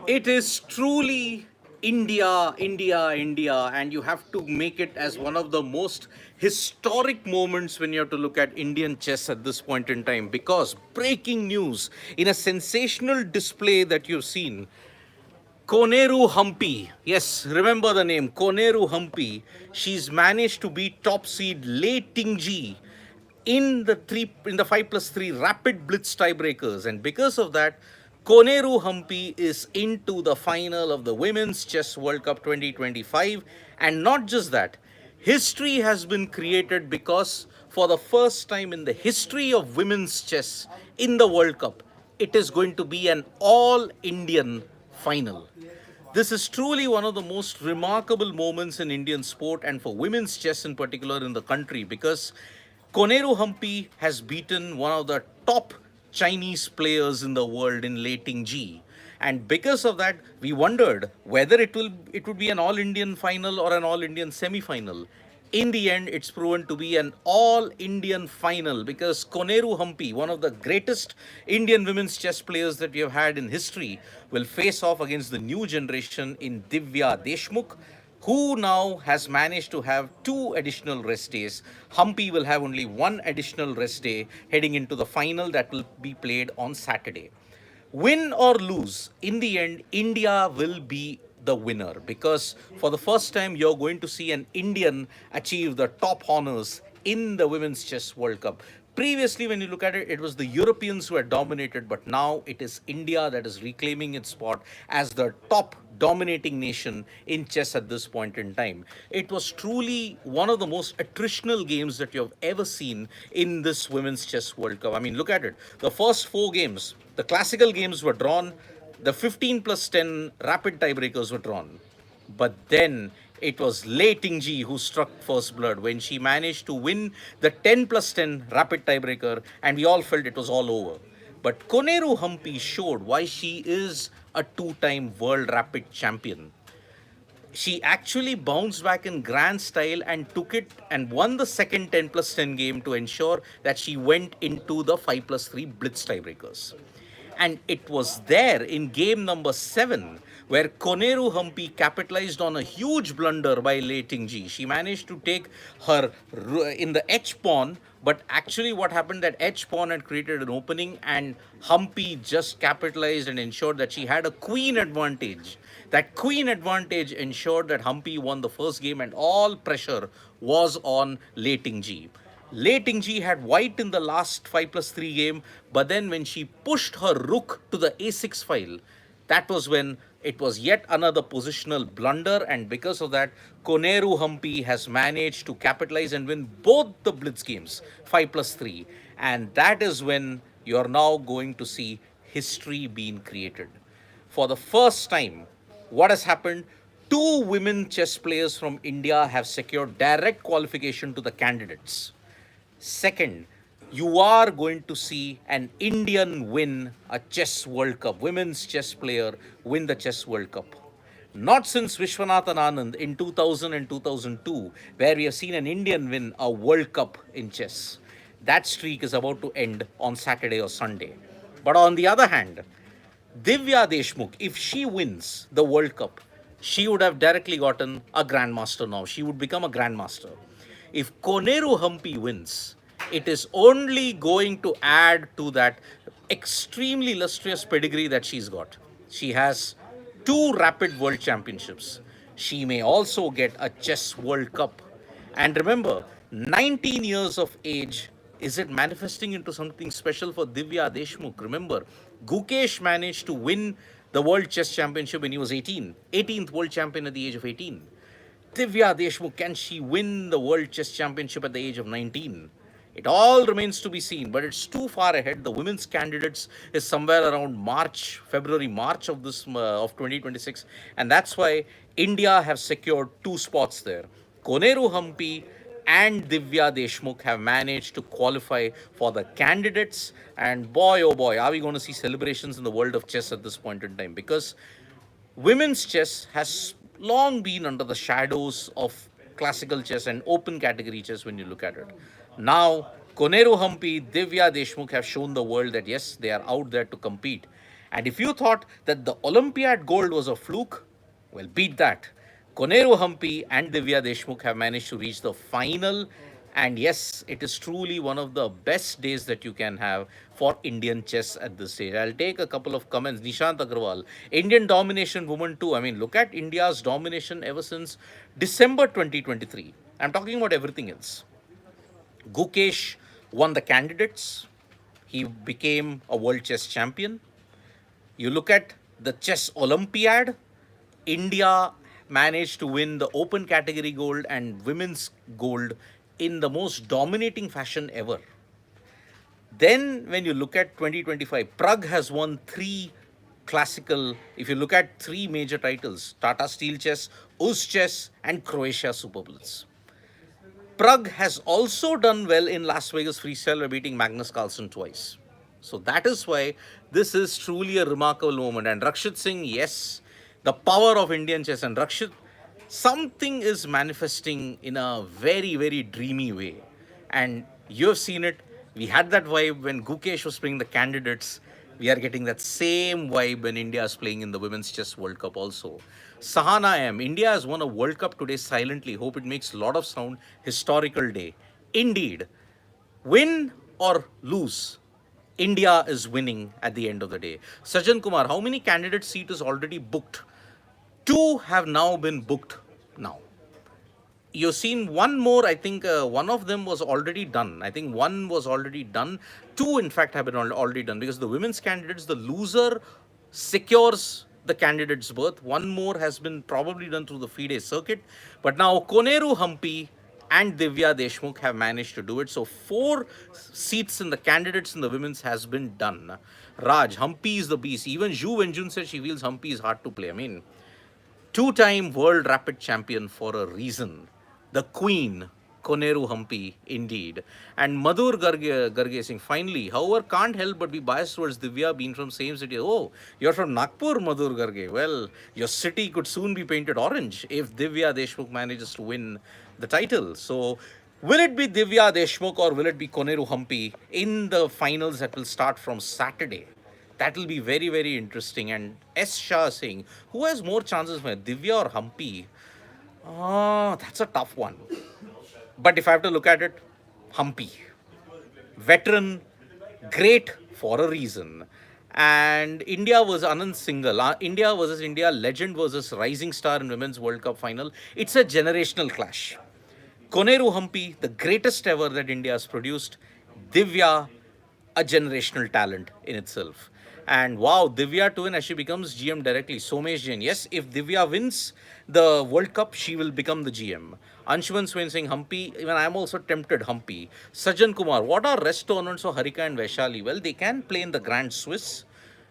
It is truly India, India, India, and you have to make it as one of the most historic moments when you have to look at Indian chess at this point in time. Because breaking news in a sensational display that you've seen, Koneru Humpy, yes, remember the name, Koneru Humpy. She's managed to beat top seed Lei Tingjie in the 5+3 rapid blitz tiebreakers, and because of that, Koneru Humpy is into the final of the Women's Chess World Cup 2025. And not just that, history has been created because for the first time in the history of women's chess in the World Cup, it is going to be an all Indian final. This is truly one of the most remarkable moments in Indian sport and for women's chess in particular in the country, because Koneru Humpy has beaten one of the top Chinese players in the world in Lei Tingjie. And because of that, we wondered whether it would be an all Indian final or an all Indian semi final. In the end, it's proven to be an all Indian final because Koneru Humpy, one of the greatest Indian women's chess players that we have had in history, will face off against the new generation in Divya Deshmukh, who now has managed to have 2 additional rest days. Humpy will have only 1 additional rest day heading into the final that will be played on Saturday. Win or lose, in the end, India will be the winner because for the first time, you're going to see an Indian achieve the top honors in the Women's Chess World Cup. Previously, when you look at it, it was the Europeans who had dominated, but now it is India that is reclaiming its spot as the top dominating nation in chess at this point in time. It was truly one of the most attritional games that you have ever seen in this Women's Chess World Cup. I mean, look at it. The first 4 games, the classical games were drawn, the 15+10 rapid tiebreakers were drawn. But then it was Lei Tingjie who struck first blood when she managed to win the 10+10 rapid tiebreaker, and we all felt it was all over. But Koneru Humpy showed why she is a 2-time world rapid champion. She actually bounced back in grand style and took it and won the second 10+10 game to ensure that she went into the 5+3 blitz tiebreakers. And it was there in game number 7 where Koneru Humpy capitalized on a huge blunder by Lei Tingjie. She managed to take her in the H pawn, but actually what happened, that H pawn had created an opening and Humpy just capitalized and ensured that she had a queen advantage. That queen advantage ensured that Humpy won the first game and all pressure was on Lei Tingjie. Lei Tingjie had white in the last 5+3 game, but then when she pushed her rook to the a6 file, that was when it was yet another positional blunder, and because of that, Koneru Humpy has managed to capitalize and win both the blitz games, 5+3, and that is when you're now going to see history being created. For the first time, what has happened? 2 women chess players from India have secured direct qualification to the candidates. Second, you are going to see an Indian win a chess World Cup, women's chess player win the chess World Cup. Not since Vishwanathan Anand in 2000 and 2002, where we have seen an Indian win a World Cup in chess. That streak is about to end on Saturday or Sunday. But on the other hand, Divya Deshmukh, if she wins the World Cup, she would have directly gotten a Grandmaster now. She would become a Grandmaster. If Koneru Humpy wins, it is only going to add to that extremely illustrious pedigree that she's got. She has 2 rapid world championships. She may also get a chess World Cup. And remember, 19 years of age, is it manifesting into something special for Divya Deshmukh? Remember, Gukesh managed to win the World Chess Championship when he was 18, 18th world champion at the age of 18. Divya Deshmukh, can she win the World Chess Championship at the age of 19? It all remains to be seen, but it's too far ahead. The women's candidates is somewhere around March, February, March of this of 2026, and that's why India have secured 2 spots there. Koneru Humpy and Divya Deshmukh have managed to qualify for the candidates, and boy, oh boy, are we going to see celebrations in the world of chess at this point in time, because women's chess has long been under the shadows of classical chess and open category chess when you look at it. Now, Koneru Humpy, Divya Deshmukh have shown the world that yes, they are out there to compete. And if you thought that the Olympiad gold was a fluke, well, beat that. Koneru Humpy and Divya Deshmukh have managed to reach the final. And yes, it is truly one of the best days that you can have for Indian chess at this stage. I'll take a couple of comments. Nishant Agrawal, Indian domination woman too. I mean, look at India's domination ever since December 2023. I'm talking about everything else. Gukesh won the candidates. He became a world chess champion. You look at the chess Olympiad, India managed to win the open category gold and women's gold in the most dominating fashion ever. Then, when you look at 2025, Prague has won three classical, if you look at three major titles, Tata Steel Chess, UZ Chess, and Croatia Super Blitz. Prague has also done well in Las Vegas freestyle by beating Magnus Carlsen twice. So that is why this is truly a remarkable moment. And Rakshit Singh, yes, the power of Indian chess. And Rakshit, something is manifesting in a very, very dreamy way. And you have seen it. We had that vibe when Gukesh was playing the candidates. We are getting that same vibe when India is playing in the Women's Chess World Cup also. Sahana M. India has won a World Cup today silently. Hope it makes a lot of sound. Historical day. Indeed. Win or lose, India is winning at the end of the day. Sajan Kumar, how many candidate seat is already booked? 2 have now been booked now. You've seen one more, I think one of them was already done. I think one was already done. 2, in fact, have been already done because the women's candidates, the loser secures the candidate's berth. One more has been probably done through the FIDE circuit. But now Koneru Humpy and Divya Deshmukh have managed to do it. So 4 seats in the candidates in the women's has been done. Raj, Humpy is the beast. Even Zhu Wenjun said she feels Humpy is hard to play. I mean, 2-time world rapid champion for a reason. The queen, Koneru Humpy, indeed. And Madhur Garge Singh, finally, however, can't help but be biased towards Divya, being from same city. Oh, you're from Nagpur, Madhur Garge. Well, your city could soon be painted orange if Divya Deshmukh manages to win the title. So, will it be Divya Deshmukh or will it be Koneru Humpy in the finals that will start from Saturday? That will be very, very interesting. And S. Shah saying, who has more chances, Divya or Humpy? Oh, that's a tough one. But if I have to look at it, Humpy. Veteran, great for a reason. And India was Anand Singhal. India versus India, legend versus rising star in Women's World Cup final. It's a generational clash. Koneru Humpy, the greatest ever that India has produced. Divya, a generational talent in itself. And wow, Divya to win as she becomes GM directly. Somesh Jain, yes, if Divya wins the World Cup, she will become the GM. Anshuman Swain saying Humpy, even I am also tempted Humpy. Sajan Kumar, what are rest tournaments of Harika and Vaishali? Well, they can play in the Grand Swiss.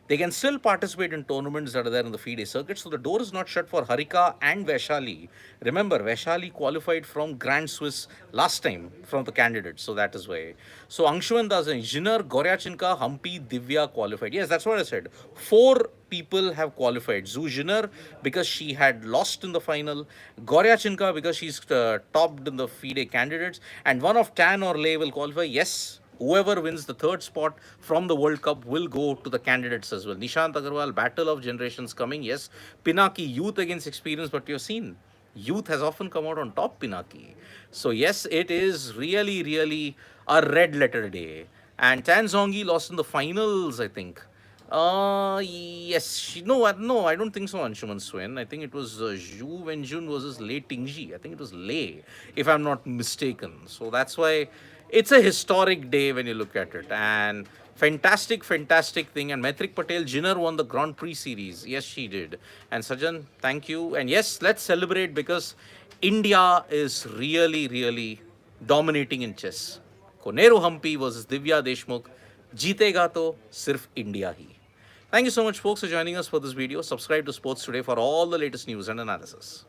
They can still participate in tournaments that are there in the FIDE circuit. So the door is not shut for Harika and Vaishali. Remember, Vaishali qualified from Grand Swiss last time from the candidates. So that is why. So Anshuman Das, Jinar, Goryachinka, Humpy, Divya qualified. Yes, that's what I said. 4 people have qualified. Zhu Jinar because she had lost in the final. Goryachinka because she's topped in the FIDE candidates. And one of Tan or Lei will qualify. Yes. Whoever wins the 3rd spot from the World Cup will go to the candidates as well. Nishant Agarwal, battle of generations coming. Yes, Pinaki, youth against experience, but you've seen youth has often come out on top, Pinaki. So yes, it is really, really a red letter day. And Tan Zongi lost in the finals, I think. Yes, no, I don't think so, Anshuman Swain. I think it was Zhu Wenjun versus Lei Tingjie. I think it was Lei, if I'm not mistaken. So that's why it's a historic day when you look at it. And fantastic, fantastic thing. And Maitrik Patel, Jinar won the Grand Prix series. Yes, she did. And Sajan, thank you. And yes, let's celebrate because India is really, really dominating in chess. Koneru Humpy versus Divya Deshmukh. Jeetega to sirf India hi. Thank you so much, folks, for joining us for this video. Subscribe to Sports Today for all the latest news and analysis.